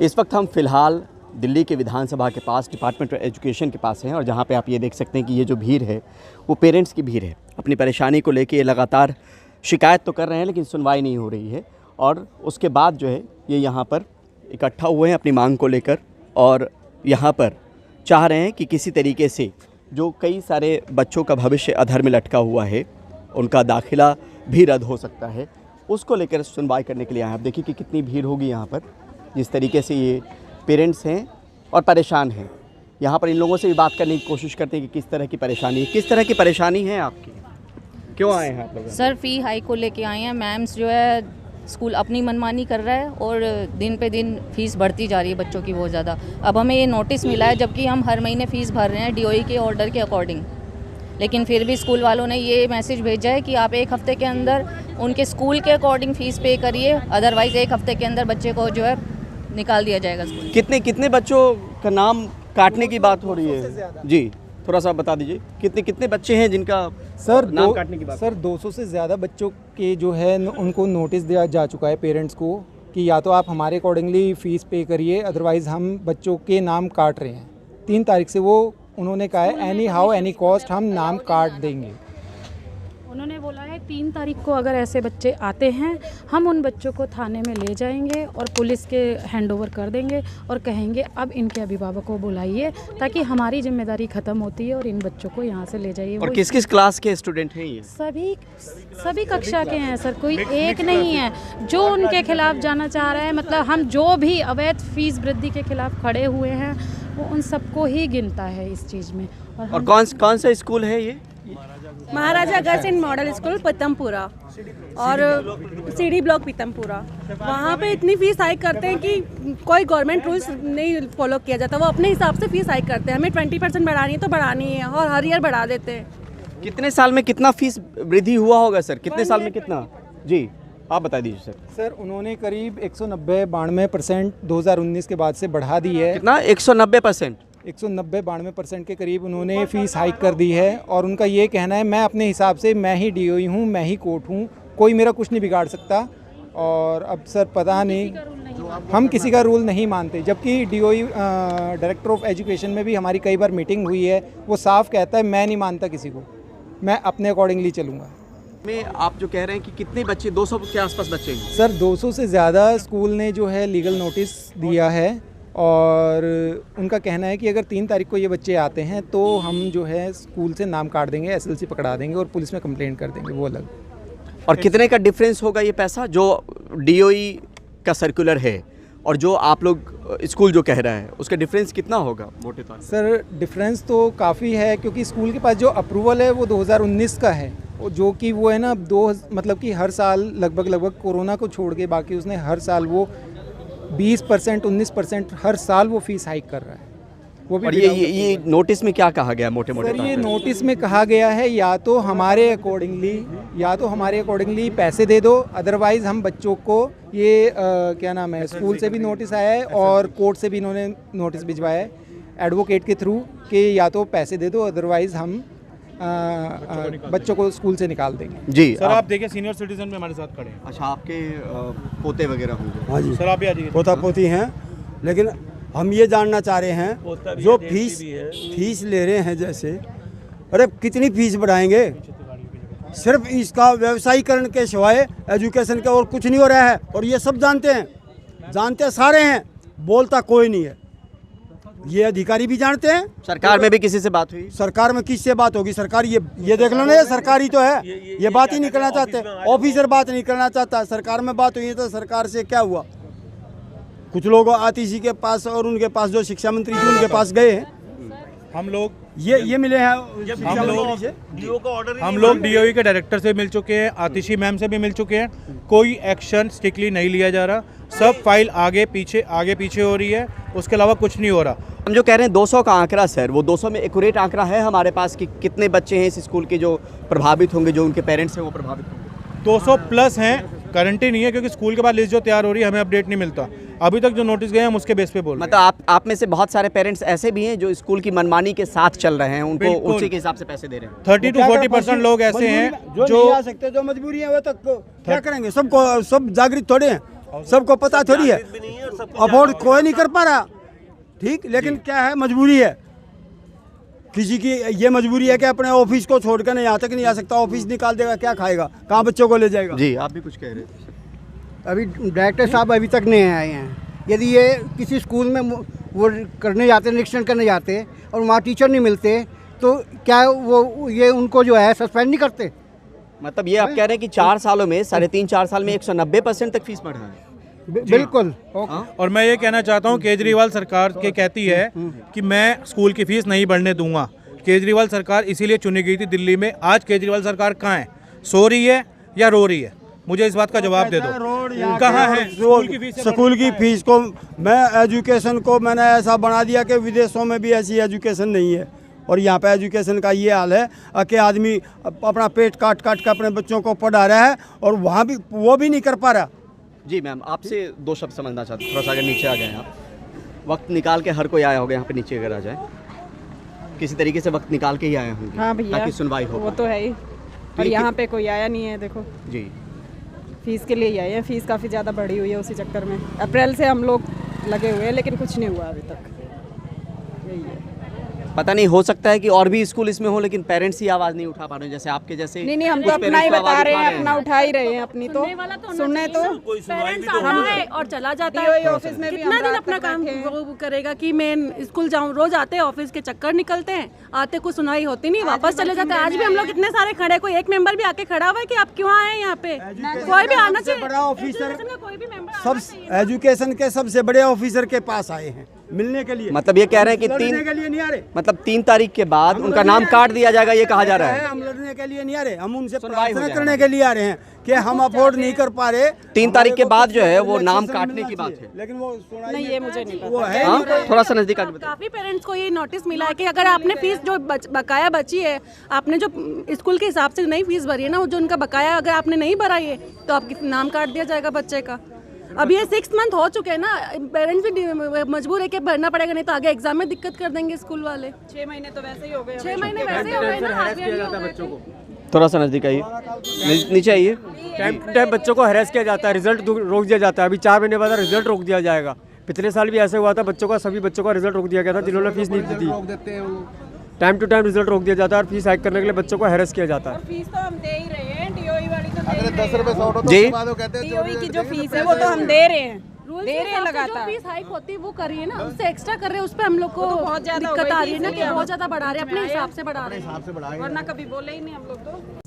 इस वक्त हम फ़िलहाल दिल्ली के विधानसभा के पास डिपार्टमेंट ऑफ एजुकेशन के पास हैं और जहां पे आप ये देख सकते हैं कि ये जो भीड़ है वो पेरेंट्स की भीड़ है। अपनी परेशानी को लेके ये लगातार शिकायत तो कर रहे हैं लेकिन सुनवाई नहीं हो रही है और उसके बाद जो है ये यहाँ पर इकट्ठा हुए हैं अपनी मांग को लेकर और यहाँ पर चाह रहे हैं कि किसी तरीके से जो कई सारे बच्चों का भविष्य अधर में लटका हुआ है, उनका दाखिला भी रद्द हो सकता है, उसको लेकर सुनवाई करने के लिए आए। आप देखिए कि कितनी भीड़ होगी यहाँ पर, जिस तरीके से ये पेरेंट्स हैं और परेशान हैं। यहाँ पर इन लोगों से भी बात करने की कोशिश करते हैं कि किस तरह की परेशानी है, किस तरह की परेशानी है आपकी, क्यों आए हैं आप लोग? सर फ़ी हाई को लेके आए हैं। मैम्स जो है स्कूल अपनी मनमानी कर रहा है और दिन पे दिन फ़ीस बढ़ती जा रही है बच्चों की बहुत ज़्यादा। अब हमें ये नोटिस मिला है जबकि हम हर महीने फ़ीस भर रहे हैं डीओई के ऑर्डर के अकॉर्डिंग, लेकिन फिर भी स्कूल वालों ने ये मैसेज भेजा है कि आप एक हफ़्ते के अंदर उनके स्कूल के अकॉर्डिंग फ़ीस पे करिए, अदरवाइज़ एक हफ़्ते के अंदर बच्चे को जो है निकाल दिया जाएगा स्कूल। कितने बच्चों का नाम काटने की बात हो रही है? जी थोड़ा सा बता दीजिए, कितने बच्चे हैं जिनका नाम काटने की बात? सर 200 से ज़्यादा बच्चों के जो है उनको नोटिस दिया जा चुका है पेरेंट्स को कि या तो आप हमारे अकॉर्डिंगली फ़ीस पे करिए, अदरवाइज़ हम बच्चों के नाम काट रहे हैं। 3 तारीख से वो उन्होंने कहा है एनी हाउ एनी कॉस्ट हम नाम काट देंगे। उन्होंने बोला है 3 तारीख को अगर ऐसे बच्चे आते हैं हम उन बच्चों को थाने में ले जाएंगे और पुलिस के हैंडओवर कर देंगे और कहेंगे अब इनके अभिभावकों को बुलाइए ताकि हमारी जिम्मेदारी ख़त्म होती है और इन बच्चों को यहाँ से ले जाइए। और किस किस क्लास के स्टूडेंट हैं ये? सभी कक्षा के हैं सर, कोई एक नहीं है जो उनके खिलाफ जाना चाह रहा है। मतलब हम जो भी अवैध फीस वृद्धि के खिलाफ खड़े हुए हैं वो उन सबको ही गिनता है इस चीज़ में। और कौन सा स्कूल है ये? Maharaja girls and model school Pitampura और सीडी ब्लॉक पीतमपुरा। वहाँ पे इतनी फीस हाइक करते हैं कि कोई गवर्नमेंट रूल्स नहीं फॉलो किया जाता। वो अपने हिसाब से फीस हाइक करते हैं। हमें 20% बढ़ानी है तो बढ़ानी है और हर ईयर बढ़ा देते हैं। कितने साल में कितना फीस वृद्धि हुआ होगा सर? कितने साल में कितना? जी आप बता दीजिए सर। सर उन्होंने करीब 190-92% 2019 के बाद से बढ़ा दी है। कितना? 190%? 190-92% के करीब उन्होंने फ़ीस हाइक कर दी है और उनका ये कहना है मैं अपने हिसाब से मैं ही डीओई हूँ, मैं ही कोर्ट हूँ, कोई मेरा कुछ नहीं बिगाड़ सकता। और अब सर पता नहीं, हम किसी का रूल नहीं मानते। जबकि डीओई डायरेक्टर ऑफ एजुकेशन में भी हमारी कई बार मीटिंग हुई है, वो साफ कहता है मैं नहीं मानता किसी को, मैं अपने अकॉर्डिंगली चलूँगा। में आप जो कह रहे हैं कि कितने बच्चे, 200 के आसपास बच्चे हैं? सर 200 से ज़्यादा स्कूल ने जो है लीगल नोटिस दिया है और उनका कहना है कि अगर 3 तारीख को ये बच्चे आते हैं तो हम जो है स्कूल से नाम काट देंगे, एसएलसी पकड़ा देंगे और पुलिस में कंप्लेंट कर देंगे, वो अलग। और कितने का डिफरेंस होगा ये पैसा जो डीओई का सर्कुलर है और जो आप लोग स्कूल जो कह रहा है, उसका डिफरेंस कितना होगा मोटे तौर पर? सर डिफरेंस तो काफ़ी है क्योंकि स्कूल के पास जो अप्रूवल है वो 2019 का है, जो कि वो है ना मतलब कि हर साल लगभग कोरोना को छोड़ के बाकी उसने हर साल वो 20% 19% हर साल वो फीस हाइक कर रहा है। वो भी। और ये नोटिस में क्या कहा गया मोटे मोटे? सर ये नोटिस में कहा गया है या तो हमारे अकॉर्डिंगली पैसे दे दो, अदरवाइज़ हम बच्चों को ये क्या नाम है, स्कूल से भी नोटिस आया है और कोर्ट से भी इन्होंने नोटिस भिजवाया है एडवोकेट के थ्रू कि या तो पैसे दे दो अदरवाइज़ हम बच्चों को स्कूल से निकाल देंगे। जी सर आप देखिए सीनियर सिटीजन में हमारे साथ खड़े हैं। अच्छा आपके पोते वगैरह होंगे? हाँ जी सर आप भी आ जाइए। पोता पोती हैं, लेकिन हम ये जानना चाह रहे हैं जो फीस ले रहे हैं, जैसे अरे कितनी फीस बढ़ाएंगे? सिर्फ इसका व्यवसायीकरण के सिवाय एजुकेशन का और कुछ नहीं हो रहा है और ये सब जानते सारे हैं, बोलता कोई नहीं है। ये अधिकारी भी जानते हैं। सरकार में भी किसी से बात हुई? सरकार में किससे बात होगी? सरकार ये देख लो ना, ये सरकारी तो है, ये बात ही नहीं करना चाहते। ऑफिसर बात नहीं करना चाहता। सरकार में बात हुई तो सरकार से क्या हुआ? कुछ लोग आतिशी के पास और उनके पास जो शिक्षा मंत्री जी उनके पास गए हैं, हम लोग ये मिले हैं। हम लोग डीओई के डायरेक्टर से मिल चुके हैं, आतिशी मैम से भी मिल चुके हैं। कोई एक्शन स्ट्रिक्टली नहीं लिया जा रहा, सब फाइल आगे पीछे हो रही है, उसके अलावा कुछ नहीं हो रहा। हम जो कह रहे हैं 200 का आंकड़ा सर, वो 200 में एक्यूरेट आंकड़ा है हमारे पास कि कितने बच्चे हैं इस स्कूल के जो प्रभावित होंगे, जो उनके पेरेंट्स हैं वो प्रभावित होंगे? 200 प्लस हैं, गारंटी नहीं है क्योंकि स्कूल के बाद लिस्ट जो तैयार हो रही है हमें अपडेट नहीं मिलता। अभी तक जो नोटिस गए हम उसके बेस पे बोल रहे हैं। मतलब आप में से बहुत सारे पेरेंट्स ऐसे भी हैं जो स्कूल की मनमानी के साथ चल रहे हैं, उनको उसी के हिसाब से पैसे दे रहे हैं? 30 to 40% लोग ऐसे हैं जो नहीं आ सकते, जो मजबूरी है वो तक क्या करेंगे? सब जागृत थोड़े हैं, सबको पता थोड़ी है, अफोर्ड कोई नहीं कर पा रहा, ठीक। लेकिन क्या है, मजबूरी है, किसी की ये मजबूरी है कि अपने ऑफिस को छोड़कर नहीं यहाँ तक नहीं आ सकता, ऑफिस निकाल देगा, क्या खाएगा, कहाँ बच्चों को ले जाएगा। जी आप भी कुछ कह रहे थे। अभी डायरेक्टर साहब अभी तक नहीं आए हैं। यदि ये किसी स्कूल में वो करने जाते, निरीक्षण करने जाते और वहाँ टीचर नहीं मिलते तो क्या वो ये उनको जो है सस्पेंड नहीं करते? मतलब ये आप कह रहे हैं कि 4 सालों में 3.5-4 साल में 190% तक फीस बढ़ रहा है। बिल्कुल। और मैं ये कहना चाहता हूँ, केजरीवाल सरकार के कहती है कि मैं स्कूल की फीस नहीं बढ़ने दूंगा। केजरीवाल सरकार इसीलिए चुनी गई थी दिल्ली में। आज केजरीवाल सरकार कहाँ है? सो रही है या रो रही है? मुझे इस बात का जवाब दे दो, कहाँ है स्कूल की फीस को? मैं एजुकेशन को मैंने ऐसा बना दिया कि विदेशों में भी ऐसी एजुकेशन नहीं है, और यहाँ पे एजुकेशन का ये हाल है कि आदमी अपना पेट काट काट कर अपने बच्चों को पढ़ा रहा है और वहाँ भी वो भी नहीं कर पा रहा। जी मैम, आपसे 2 शब्द समझना चाहते हैं, थोड़ा सा अगर नीचे आ जाए आप। वक्त निकाल के हर कोई आया होगा यहाँ पे, नीचे अगर आ जाए, किसी तरीके से वक्त निकाल के ही आए होंगे। हाँ भैया, ताकि सुनवाई हो। वो तो है ही, और यहाँ पे कोई आया नहीं है। देखो जी, फीस के लिए ही आए हैं, फीस काफ़ी ज़्यादा बढ़ी हुई है, उसी चक्कर में अप्रैल से हम लोग लगे हुए हैं, लेकिन कुछ नहीं हुआ अभी तक। यही है, पता नहीं, हो सकता है कि और भी स्कूल इसमें हो, लेकिन पेरेंट्स ही आवाज़ नहीं उठा पा रहे हैं, जैसे आपके जैसे। नहीं हम तो अपना ही बता रहे हैं, अपना उठा ही रहे हैं अपनी। तो सुनने तो पेरेंट्स आता है और चला जाता है ऑफिस में भी कितना दिन अपना काम वो करेगा कि मैं स्कूल जाऊँ, रोज आते हैं ऑफिस के चक्कर निकलते हैं, आते कुछ सुनाई होती नहीं, वापस चले जाते हैं। आज भी हम लोग इतने सारे खड़े, कोई एक मेंबर भी आके खड़ा हुआ है कि आप क्यों आए यहाँ पे? कोई भी आना चाहिए, बड़ा ऑफिसर, कोई भी मेंबर सब एजुकेशन के सबसे बड़े ऑफिसर के पास आए हैं मिलने के लिए। मतलब ये कह रहे हैं कि लड़ने के लिए नहीं आ रहे, मतलब 3 तारीख के बाद उनका नाम काट दिया जाएगा, ये कहा जा रहा है। हम लड़ने के लिए नहीं आ रहे, हम उनसे प्रार्थना करने के लिए आ रहे हैं कि हम अफोर्ड नहीं कर पा रहे। 3 तारीख के बाद जो है वो नाम काटने की बात है, लेकिन वो नहीं, ये मुझे नहीं पता। वो है हाँ, थोड़ा सा नजदीक आके बताइए। काफी पेरेंट्स को ये नोटिस मिला है कि अगर आपने फीस जो बकाया बची है, आपने जो स्कूल के हिसाब से नई फीस भरी है ना, वो जो उनका बकाया अगर आपने नहीं भरा है तो आपकी नाम काट दिया जाएगा बच्चे का। अब ये 6 मंथ हो चुके हैं ना, पेरेंट्स भी मजबूर है कि भरना पड़ेगा, नहीं तो आगे एग्जाम में दिक्कत कर देंगे स्कूल वाले। 6 महीने तो वैसे ही हो गए, 6 महीने वैसे ही हो गए ना, थोड़ा सा नजदीक आइए, नीचे आइए। टाइम टू टाइम बच्चों को हैरेस किया जाता है, रिजल्ट रोक दिया जाता है। अभी 4 महीने बाद रिजल्ट रोक दिया जाएगा। पिछले साल भी ऐसे हुआ था, बच्चों का, सभी बच्चों का रिजल्ट रोक दिया गया था जिन्होंने फीस नहीं दी थी। टाइम टू टाइम रिजल्ट रोक दिया जाता है और फीस हाइक करने के लिए बच्चों को हैरेस किया जाता है। फीस तो हम दे ही रहे हैं, डीओई वाली तो दे ही 10 रुपए शॉर्ट हो तो जी, उसके बाद वो कहते हैं डीओई की जो फीस है वो तो हम दे रहे हैं, दे रहे हैं जो लगातार। फीस हाइक होती है वो करिए ना, उससे एक्स्ट्रा कर रहे हैं, उस पे हम लोग को बहुत ज्यादा हो दिक्कत गई आ थी, रही है ना कि इसलिए बहुत ज्यादा बढ़ा रहे हैं, अपने हिसाब से बढ़ा रहे हैं। वरना कभी बोले ही नहीं हम लोग तो।